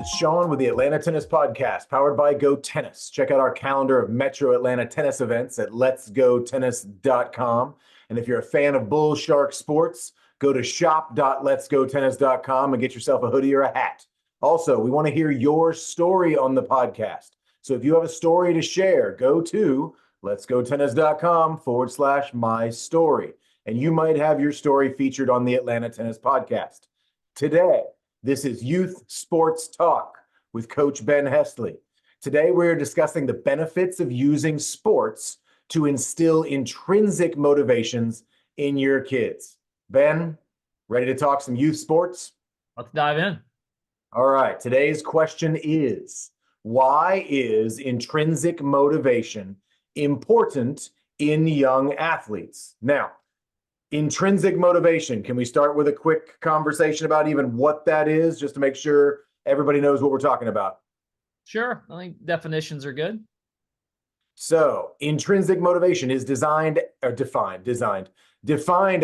is Shaun with the Atlanta Tennis Podcast, powered by Go Tennis. Check out our calendar of Metro Atlanta tennis events at letsgotennis.com. And if you're a fan of bull shark sports, go to shop.letsgotennis.com and get yourself a hoodie or a hat. Also, we want to hear your story on the podcast. So if you have a story to share, go to letsgotennis.com/my story. And you might have your story featured on the Atlanta Tennis Podcast. Today, this is Youth Sports Talk with Coach Ben Hestley. Today, we're discussing the benefits of using sports to instill intrinsic motivations in your kids. Ben, ready to talk some youth sports? Let's dive in. All right. Today's question is, why is intrinsic motivation important in young athletes? Now, intrinsic motivation, can we start with a quick conversation about even what that is, just to make sure everybody knows what we're talking about? Sure. I think definitions are good. So intrinsic motivation is defined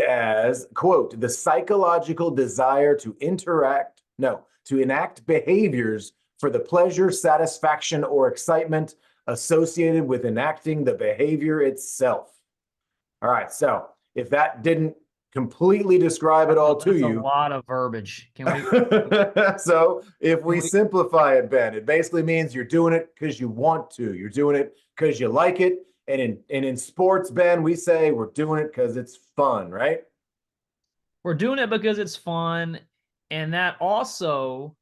as, quote, the psychological desire to enact behaviors for the pleasure, satisfaction, or excitement associated with enacting the behavior itself. All right. So if that didn't completely describe it all to you. That's a lot of verbiage. Can we? So if we simplify it, Ben, it basically means you're doing it because you want to. You're doing it because you like it. And in sports, Ben, we say we're doing it because it's fun, right? We're doing it because it's fun. And that also,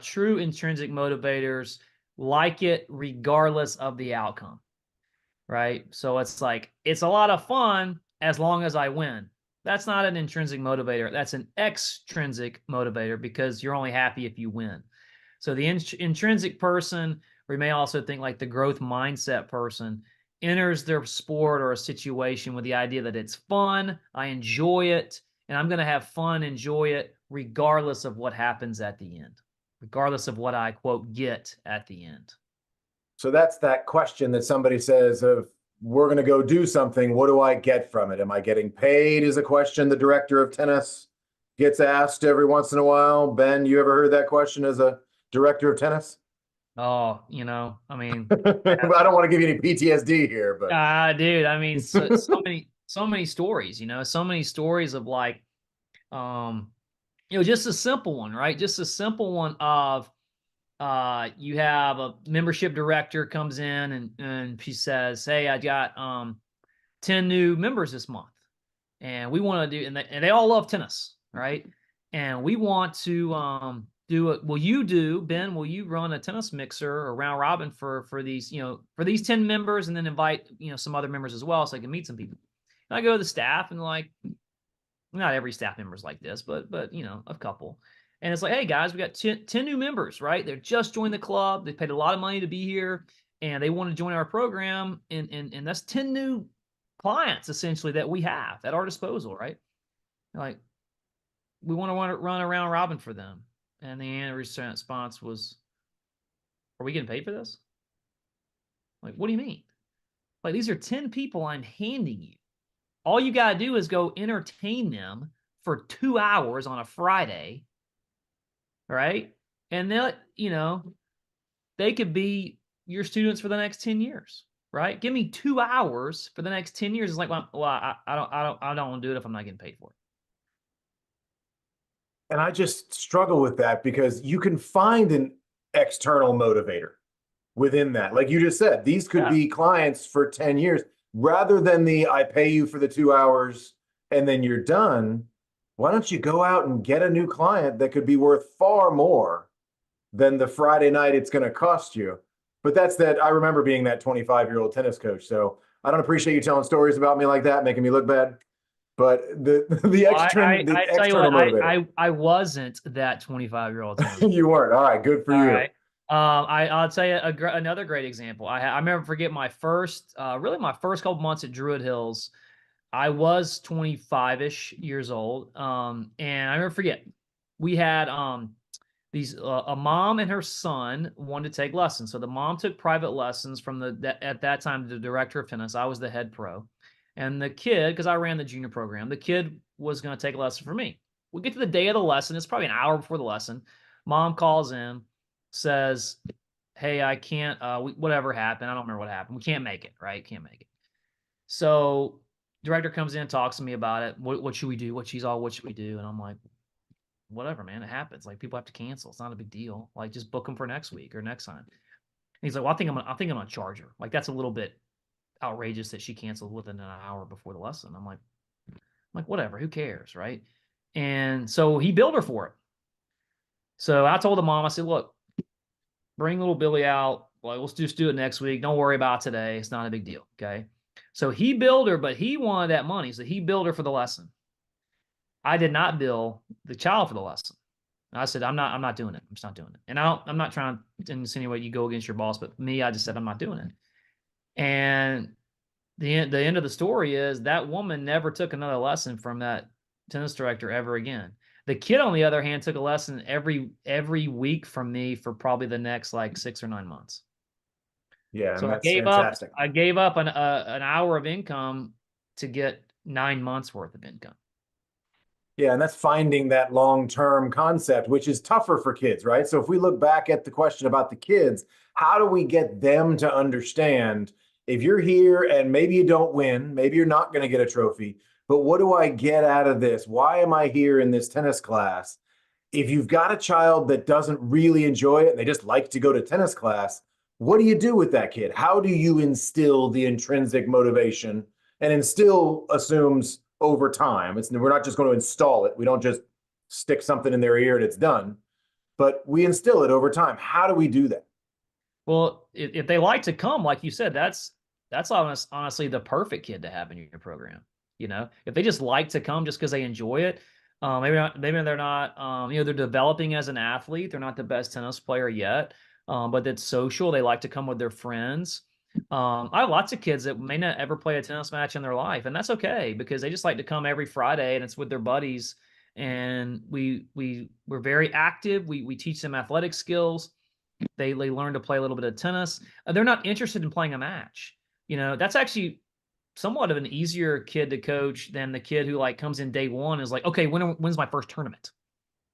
true intrinsic motivators like it regardless of the outcome. Right? So it's like, it's a lot of fun as long as I win. That's not an intrinsic motivator. That's an extrinsic motivator because you're only happy if you win. So the intrinsic person, we may also think like the growth mindset person, enters their sport or a situation with the idea that it's fun, I enjoy it, and I'm going to have fun, enjoy it, regardless of what happens at the end, regardless of what I, quote, get at the end. So that's that question that somebody says of, we're going to go do something. What do I get from it? Am I getting paid is a question the director of tennis gets asked every once in a while. Ben, you ever heard that question as a director of tennis? Oh, I mean, I don't want to give you any PTSD here, but dude, I mean, so many stories, so many stories of like, just a simple one, right? Just a simple one of, you have a membership director comes in and she says, hey, I got 10 new members this month and we want to do, and they all love tennis, right? And we want to do it. Ben, will you run a tennis mixer or round robin for these, for these 10 members, and then invite, some other members as well so I can meet some people. And I go to the staff and like, not every staff member's like this, but a couple. And it's like, hey guys, we got 10 new members, right? They're just joined the club. They paid a lot of money to be here and they want to join our program. And that's 10 new clients essentially that we have at our disposal, right? Like, we want to run a round robin for them. And the response was, are we getting paid for this? Like, what do you mean? Like, these are 10 people I'm handing you. All you got to do is go entertain them for 2 hours on a Friday, right? And they could be your students for the next 10 years, right? Give me 2 hours for the next 10 years. It's like, well, I don't want to do it if I'm not getting paid for it. And I just struggle with that because you can find an external motivator within that. Like you just said, these could be clients for 10 years rather than I pay you for the 2 hours and then you're done. Why don't you go out and get a new client that could be worth far more than the Friday night it's going to cost you? But I remember being that 25-year-old tennis coach. So I don't appreciate you telling stories about me like that, making me look bad. But the external motivator. I wasn't that 25-year-old. You weren't. All right, good for you. Right. I'll tell you another great example. I remember forget my first couple months at Druid Hills. I was 25-ish years old. And I never forget, we had a mom and her son wanted to take lessons. So the mom took private lessons from at that time the director of tennis. I was the head pro. And the kid, because I ran the junior program, the kid was going to take a lesson from me. We get to the day of the lesson. It's probably an hour before the lesson. Mom calls in, says, hey, I can't, whatever happened. I don't remember what happened. We can't make it, right? Can't make it. So director comes in, talks to me about it. What should we do? What should we do? And I'm like, whatever, man, it happens. Like, people have to cancel. It's not a big deal. Like, just book them for next week or next time. And he's like, well, I think I'm gonna charge her. Like, that's a little bit outrageous that she canceled within an hour before the lesson. I'm like, whatever, who cares, right? And so he billed her for it. So I told the mom, I said, look, bring little Billy out. Like, let's just do it next week. Don't worry about today. It's not a big deal. Okay. So he billed her, but he wanted that money. So he billed her for the lesson. I did not bill the child for the lesson. I said, I'm not doing it. I'm just not doing it. And I'm not trying to insinuate you go against your boss, but me, I just said, I'm not doing it. And the end of the story is that woman never took another lesson from that tennis director ever again. The kid, on the other hand, took a lesson every week from me for probably the next like 6 or 9 months. Yeah, and So that's fantastic. I gave up an hour of income to get 9 months worth of income. Yeah, and that's finding that long-term concept, which is tougher for kids, right? So if we look back at the question about the kids, how do we get them to understand if you're here and maybe you don't win, maybe you're not going to get a trophy, but what do I get out of this? Why am I here in this tennis class? If you've got a child that doesn't really enjoy it and they just like to go to tennis class, what do you do with that kid? How do you instill the intrinsic motivation? And instill assumes over time. We're not just going to install it. We don't just stick something in their ear and it's done, but we instill it over time. How do we do that? Well, if they like to come, like you said, that's honestly the perfect kid to have in your program. You know, if they just like to come just because they enjoy it, maybe they're not, they're developing as an athlete. They're not the best tennis player yet, but it's social. They like to come with their friends. I have lots of kids that may not ever play a tennis match in their life, and that's okay because they just like to come every Friday and it's with their buddies. And we're very active. We teach them athletic skills. They learn to play a little bit of tennis. They're not interested in playing a match. That's actually somewhat of an easier kid to coach than the kid who like comes in day one and is like, okay, when's my first tournament?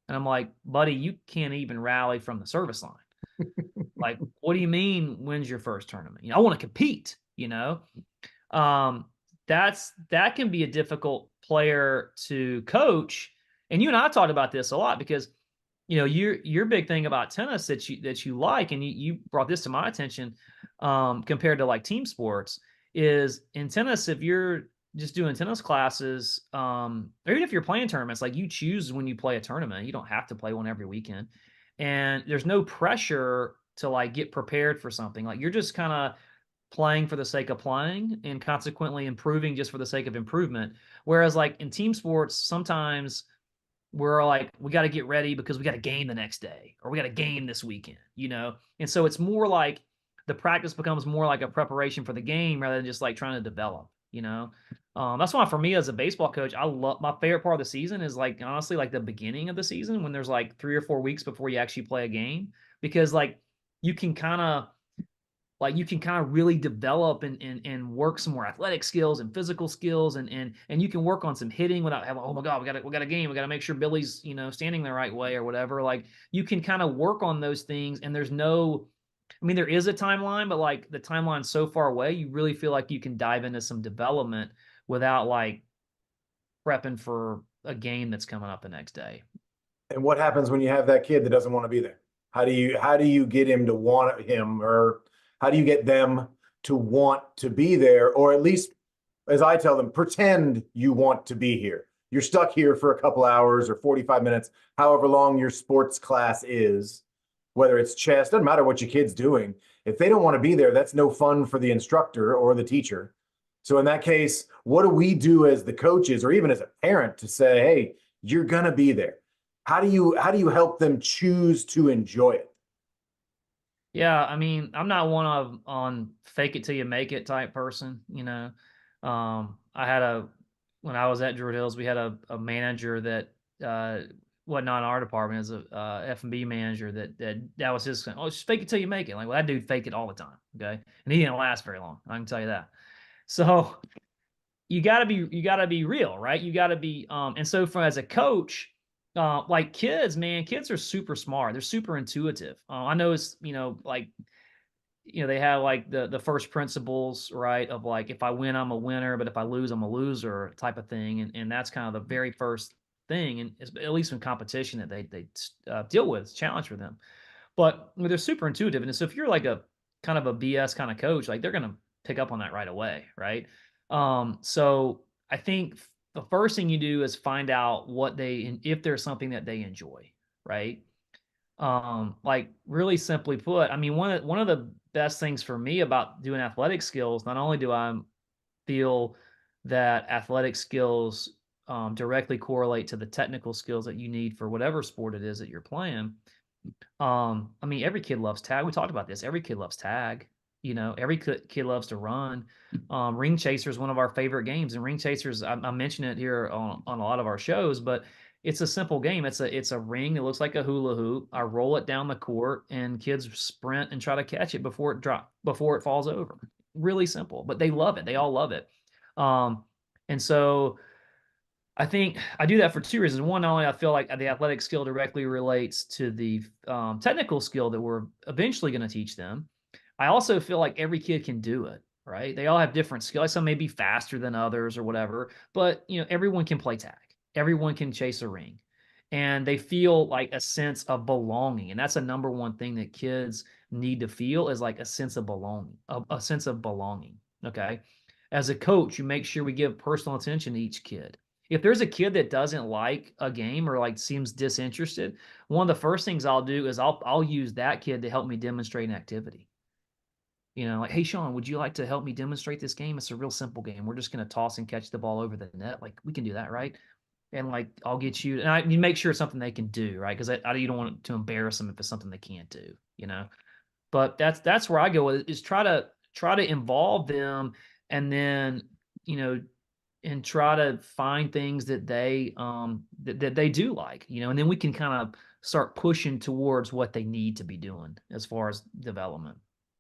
And I'm like, buddy, you can't even rally from the service line. Like, what do you mean, when's your first tournament? I want to compete, that can be a difficult player to coach. And you and I talked about this a lot because, your big thing about tennis that you like, and you brought this to my attention, compared to like team sports, is in tennis, if you're just doing tennis classes, or even if you're playing tournaments, like you choose when you play a tournament, you don't have to play one every weekend. And there's no pressure to like get prepared for something. Like, you're just kind of playing for the sake of playing and consequently improving just for the sake of improvement. Whereas like in team sports, sometimes we're like, we got to get ready because we got a game the next day or we got a game this weekend, And so it's more like the practice becomes more like a preparation for the game rather than just like trying to develop. That's why for me as a baseball coach, I love, my favorite part of the season is like, honestly, like the beginning of the season when there's like 3 or 4 weeks before you actually play a game, because like you can kind of really develop and work some more athletic skills and physical skills, and you can work on some hitting without having, oh my God, we got a game. We got to make sure Billy's, standing the right way or whatever. Like, you can kind of work on those things, and there's no, I mean, there is a timeline, but like the timeline's so far away, you really feel like you can dive into some development without like prepping for a game that's coming up the next day. And what happens when you have that kid that doesn't want to be there? How do you get him to want him, or how do you get them to want to be there? Or at least, as I tell them, pretend you want to be here. You're stuck here for a couple hours or 45 minutes, however long your sports class is, whether it's chess, doesn't matter what your kid's doing. If they don't want to be there, that's no fun for the instructor or the teacher. So in that case, what do we do as the coaches or even as a parent to say, hey, you're going to be there? How do you help them choose to enjoy it? Yeah, I mean, I'm not one of on fake it till you make it type person. I had when I was at Druid Hills, we had a manager that wasn't on our department, as a F&B manager that was his, oh, just fake it till you make it. Like, well, that dude faked it all the time. Okay. And he didn't last very long. I can tell you that. So you gotta be real, right? You gotta be, and so as a coach, like kids, man, kids are super smart. They're super intuitive. I know it's, like, they have like the first principles, right? Of like, if I win, I'm a winner, but if I lose, I'm a loser type of thing. And that's kind of the very first thing. And at least in competition that they deal with, challenge for them. But they're super intuitive. And so if you're like a kind of a BS kind of coach, like they're going to pick up on that right away. Right. So I think the first thing you do is find out if there's something that they enjoy. Right. Like really simply put, I mean, one of the best things for me about doing athletic skills, not only do I feel that athletic skills directly correlate to the technical skills that you need for whatever sport it is that you're playing. I mean, every kid loves tag. We talked about this. Every kid loves tag. Every kid loves to run. Ring chaser is one of our favorite games, and ring chasers, I mention it here on a lot of our shows, but it's a simple game. It's a ring that looks like a hula hoop. I roll it down the court, and kids sprint and try to catch it before it falls over. Really simple, but they love it. They all love it. And so I think I do that for two reasons. One, not only I feel like the athletic skill directly relates to the technical skill that we're eventually going to teach them. I also feel like every kid can do it, right? They all have different skills. Some may be faster than others or whatever, but everyone can play tag. Everyone can chase a ring, and they feel like a sense of belonging. And that's the number one thing that kids need to feel is like a sense of belonging, a sense of belonging. Okay. As a coach, you make sure we give personal attention to each kid. If there's a kid that doesn't like a game or like seems disinterested, one of the first things I'll do is I'll use that kid to help me demonstrate an activity. Like, hey Shaun, would you like to help me demonstrate this game? It's a real simple game. We're just going to toss and catch the ball over the net. Like, we can do that, right? And like, I'll get you, and you make sure it's something they can do, right? Because you don't want to embarrass them if it's something they can't do. But that's where I go with it, is try to involve them, and then you know and try to find things that they do like, and then we can kind of start pushing towards what they need to be doing as far as development.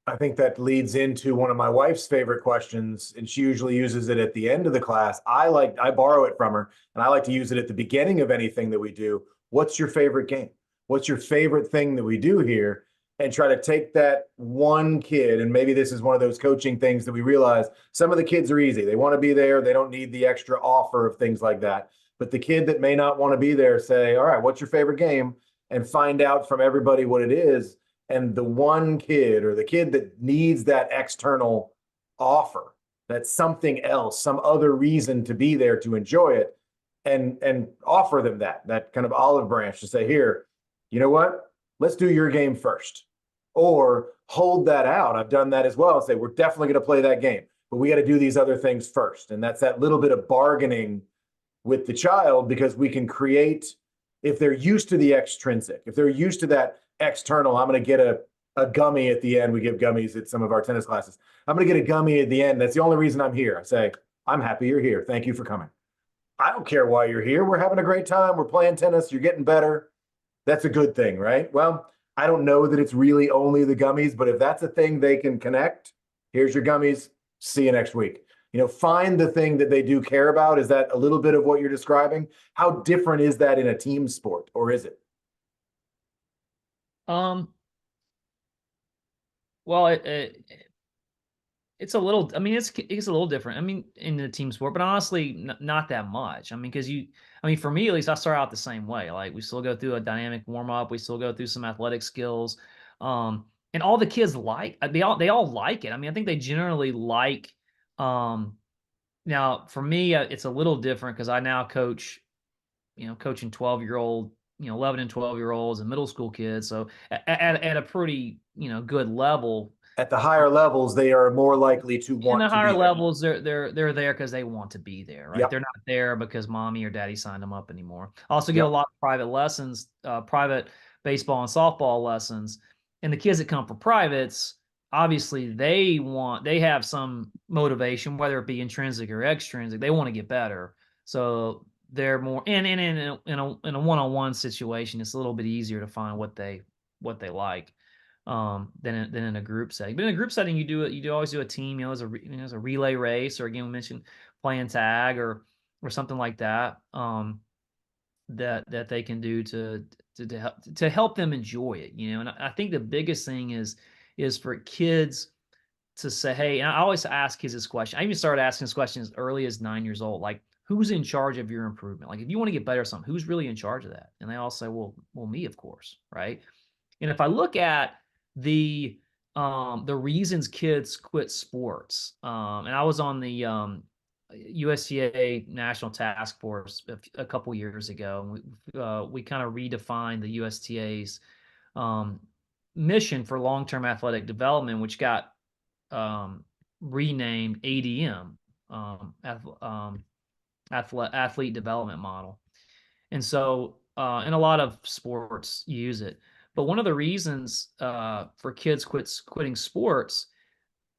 I think that leads into one of my wife's favorite questions, and she usually uses it at the end of the class. I borrow it from her, and I like to use it at the beginning of anything that we do. What's your favorite game? What's your favorite thing that we do here? And try to take that one kid, and maybe this is one of those coaching things that we realize some of the kids are easy. They want to be there. They don't need the extra offer of things like that. But the kid that may not want to be there, say, all right, what's your favorite game? And find out from everybody what it is, and the one kid or the kid that needs that external offer, that's something else, some other reason to be there to enjoy it, and offer them that kind of olive branch to say, here, you know what, let's do your game first, or hold that out. I've done that as well and say, we're definitely going to play that game, but we got to do these other things first. And that's that little bit of bargaining with the child, because we can create, if they're used to the extrinsic, if they're used to that external, I'm going to get a gummy at the end. We give gummies at some of our tennis classes. I'm going to get a gummy at the end. That's the only reason I'm here. I say, I'm happy you're here. Thank you for coming. I don't care why you're here. We're having a great time. We're playing tennis. You're getting better. That's a good thing, right? Well, I don't know that it's really only the gummies, but if that's a thing they can connect, here's your gummies. See you next week. Find the thing that they do care about. Is that a little bit of what you're describing? How different is that in a team sport, or is it? um well, it's a little, I mean, it's a little different, I mean, in the team sport, but honestly not that much. I mean, because for me at least, I start out the same way. Like, we still go through a dynamic warm-up, we still go through some athletic skills, and all the kids they all like it. I mean, I think they generally like, now for me, it's a little different because I now coaching 12-year-old, 11 and 12-year-olds and middle school kids, so at a pretty good level. At the higher levels, they are more likely to In the want to higher be there. levels, they're there because they want to be there, right? Yep. They're not there because mommy or daddy signed them up anymore. I also give a Yep. lot of private lessons, private baseball and softball lessons, and the kids that come for privates, obviously they have some motivation, whether it be intrinsic or extrinsic. They want to get better, so they're more in a one-on-one situation. It's a little bit easier to find what they like, than in a group setting. But in a group setting, you do always do a team, as a relay race, or again, we mentioned playing tag or something like that. that they can do to help them enjoy it, you know. And I think the biggest thing is for kids to say, hey, and I always ask kids this question. I even started asking this question as early as 9 years old, like, who's in charge of your improvement? Like, if you want to get better at something, who's really in charge of that? And they all say, well, me, of course, right? And if I look at the reasons kids quit sports, and I was on the USPTA National Task Force a couple years ago, and we kind of redefined the USTA's um, mission for long-term athletic development, which got renamed ADM, athlete development model. And so, and a lot of sports use it. But one of the reasons for kids quitting sports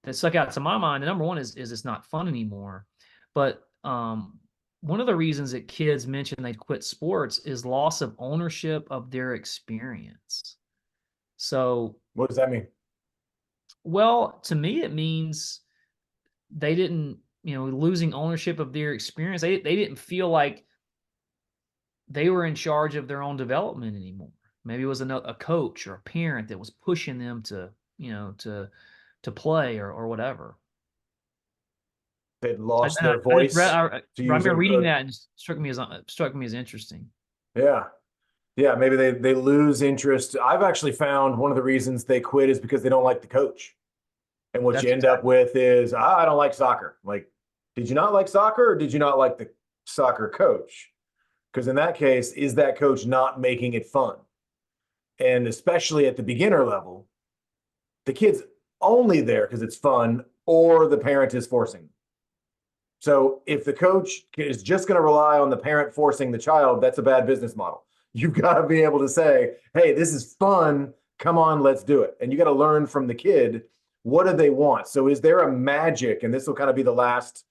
that stuck out to my mind, the number one is it's not fun anymore. But one of the reasons that kids mention they quit sports is loss of ownership of their experience. So, What does that mean? well, to me, it means they didn't, losing ownership of their experience. They didn't feel like they were in charge of their own development anymore. Maybe it was a coach or a parent that was pushing them to, to play or whatever. They'd I, lost and their I just read, voice, I to use remember a, reading that and it struck me as interesting. yeah. Yeah, maybe they lose interest. I've actually found one of the reasons they quit is because they don't like the coach. And what you That's end up exactly. with is, I don't like soccer. Like, did you not like soccer or did you not like the soccer coach? Because in that case, is that coach not making it fun? And especially at the beginner level, the kid's only there because it's fun or the parent is forcing. So if the coach is just going to rely on the parent forcing the child, that's a bad business model. You've got to be able to say, hey, this is fun. Come on, let's do it. And you got to learn from the kid, what do they want? So is there a magic? And this will kind of be the last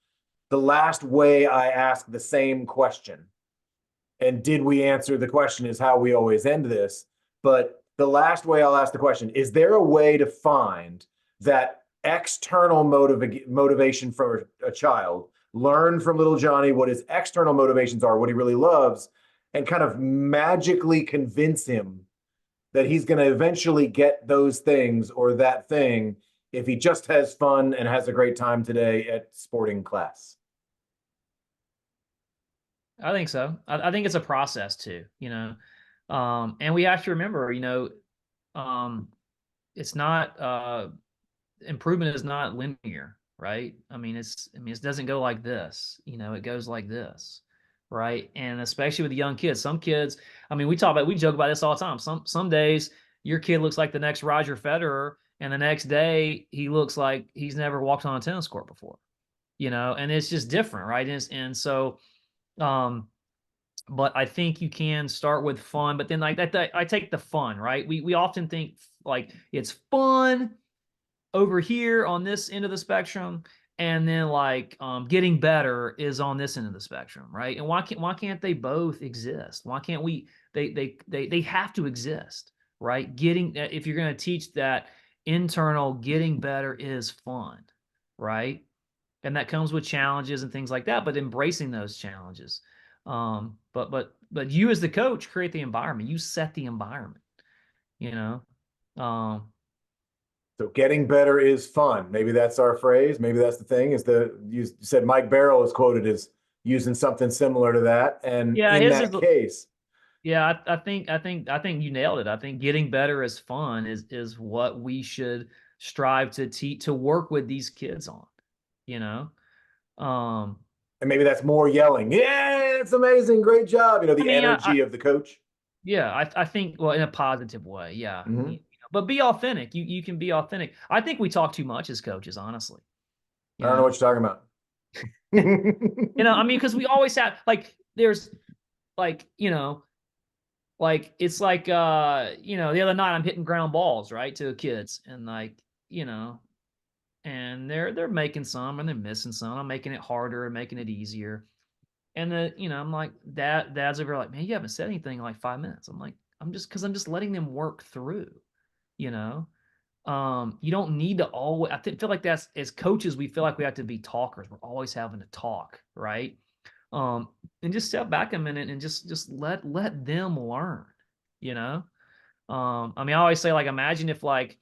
way I ask the same question. And did we answer the question is how we always end this. But the last way I'll ask the question, is there a way to find that external motivation for a child, learn from little Johnny what his external motivations are, what he really loves, and kind of magically convince him that he's going to eventually get those things or that thing if he just has fun and has a great time today at sporting class? I think so. I think it's a process too, and we have to remember, um, it's not, improvement is not linear, right? It doesn't go like this, it goes like this, right? And especially with the young kids, some kids, we joke about this all the time. Some days your kid looks like the next Roger Federer, and the next day he looks like he's never walked on a tennis court before, and it's just different, right? And so, um, but I think you can start with fun, but then like that, I take the fun, right? We often think like it's fun over here on this end of the spectrum, and then like getting better is on this end of the spectrum, right? And why can't they both exist? Why can't we? They have to exist, right? If you're going to teach that internal getting better is fun, right? And that comes with challenges and things like that, but embracing those challenges. But you as the coach create the environment. You set the environment. You know. Um, So getting better is fun. Maybe that's our phrase. Maybe that's the thing. You said Mike Barrow is quoted as using something similar to that. And yeah, in his is. that case, Yeah, I think you nailed it. I think getting better is fun is what we should strive to work with these kids on. You know. Um, and maybe that's more yelling. Yeah, it's amazing, great job. I The mean, energy of the coach. yeah, I think, well, in a positive way, yeah. Mm-hmm. But be authentic. You can be authentic. I think we talk too much as coaches, honestly. I You don't know know, what you're talking about. because we always have like there's like like it's like the other night I'm hitting ground balls right to kids and like and they're making some and they're missing some. I'm making it harder and making it easier. And I'm like, dad's over like, man, you haven't said anything in like 5 minutes. I'm like, I'm just letting them work through, you know. You don't need to feel like that's as coaches, we feel like we have to be talkers. We're always having to talk, right? And just step back a minute and just let them learn, you know? I mean, I always say, like, imagine if, like,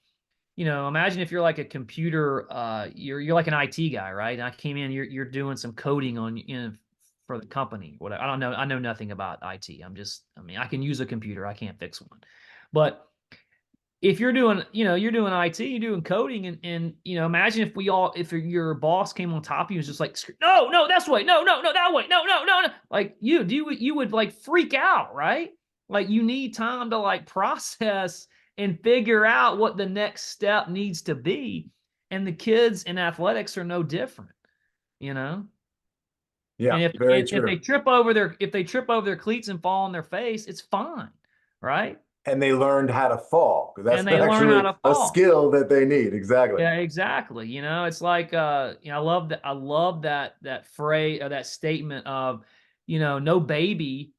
imagine if you're like a computer, you're like an IT guy, right? And I came in, you're doing some coding on, for the company, whatever. I don't know. I know nothing about IT. I mean, I can use a computer. I can't fix one. But if you're doing, you're doing IT, you're doing coding, and imagine if your boss came on top of you and was just like, no, no, that's the way, no, no, no, that way, no, no, no, no. Like you would like freak out, right? Like, you need time to like process and figure out what the next step needs to be. And the kids in athletics are no different, you know? Yeah, And very if they true. trip over their cleats and fall on their face, it's fine, right? And they learned how to fall, because And that's they learn how actually to a fall. skill that they need. Exactly. Yeah, exactly. It's like, I love that phrase, or that statement of, no baby,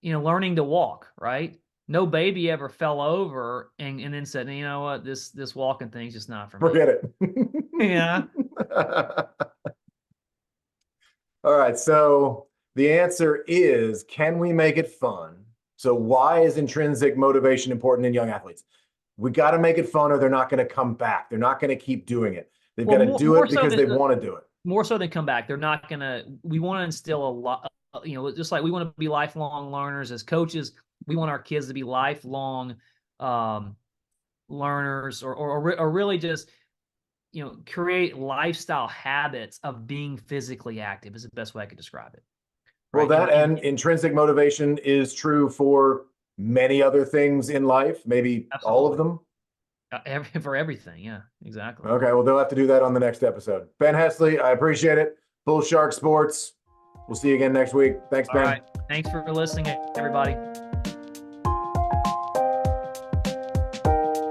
learning to walk, right? No baby ever fell over and then said, you know what, this walking thing's just not for me. Forget it. Yeah. All right. So the answer is, can we make it fun? So why is intrinsic motivation important in young athletes? We got to make it fun, or they're not going to come back. They're not going to keep doing it. They've Well, got to do more it so because than they want to do it. more so than come back. They're not gonna. We want to instill a lot. Just like we want to be lifelong learners as coaches, we want our kids to be lifelong um, learners, or really just create lifestyle habits of being physically active is the best way I could describe it. Well, Right. that and intrinsic motivation is true for many other things in life, maybe all of Absolutely. them. For everything. Yeah, exactly. Okay, well, they'll have to do that on the next episode. Ben Hestley, I appreciate it. Bull Shark Sports. We'll see you again next week. Thanks, All Ben. right. Thanks for listening, everybody.